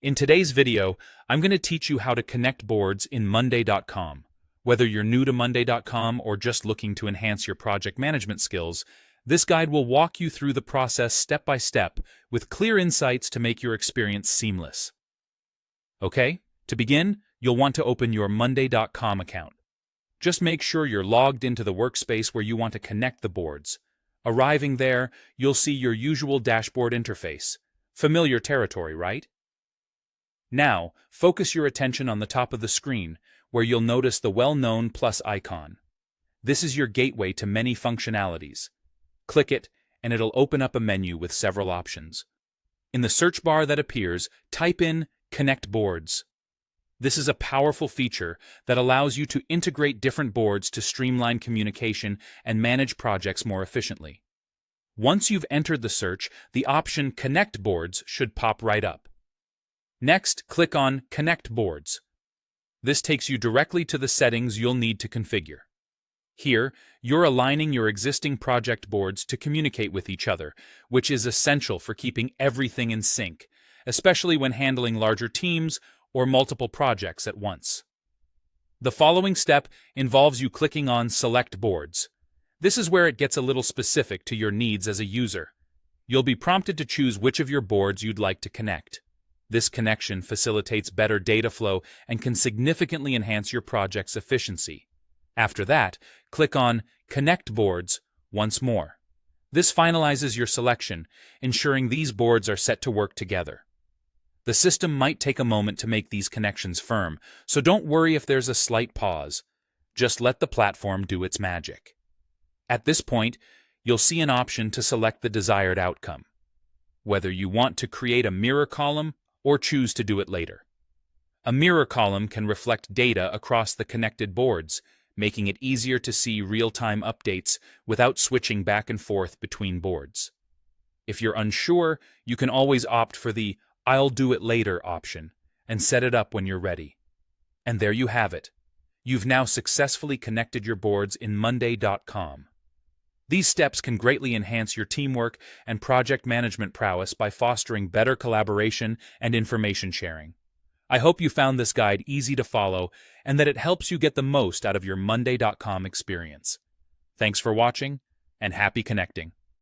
In today's video, I'm going to teach you how to connect boards in Monday.com. Whether you're new to Monday.com or just looking to enhance your project management skills, this guide will walk you through the process step by step with clear insights to make your experience seamless. Okay, to begin, you'll want to open your Monday.com account. Just make sure you're logged into the workspace where you want to connect the boards. Arriving there, you'll see your usual dashboard interface. Familiar territory, right? Now, focus your attention on the top of the screen, where you'll notice the well-known plus icon. This is your gateway to many functionalities. Click it, and it'll open up a menu with several options. In the search bar that appears, type in Connect Boards. This is a powerful feature that allows you to integrate different boards to streamline communication and manage projects more efficiently. Once you've entered the search, the option Connect Boards should pop right up. Next, click on Connect Boards. This takes you directly to the settings you'll need to configure. Here, you're aligning your existing project boards to communicate with each other, which is essential for keeping everything in sync, especially when handling larger teams or multiple projects at once. The following step involves you clicking on Select Boards. This is where it gets a little specific to your needs as a user. You'll be prompted to choose which of your boards you'd like to connect. This connection facilitates better data flow and can significantly enhance your project's efficiency. After that, click on Connect Boards once more. This finalizes your selection, ensuring these boards are set to work together. The system might take a moment to make these connections firm, so don't worry if there's a slight pause. Just let the platform do its magic. At this point, you'll see an option to select the desired outcome, whether you want to create a mirror column or choose to do it later. A mirror column can reflect data across the connected boards, making it easier to see real-time updates without switching back and forth between boards. If you're unsure, you can always opt for the I'll do it later option and set it up when you're ready. And there you have it. You've now successfully connected your boards in Monday.com. These steps can greatly enhance your teamwork and project management prowess by fostering better collaboration and information sharing. I hope you found this guide easy to follow and that it helps you get the most out of your Monday.com experience. Thanks for watching, and happy connecting.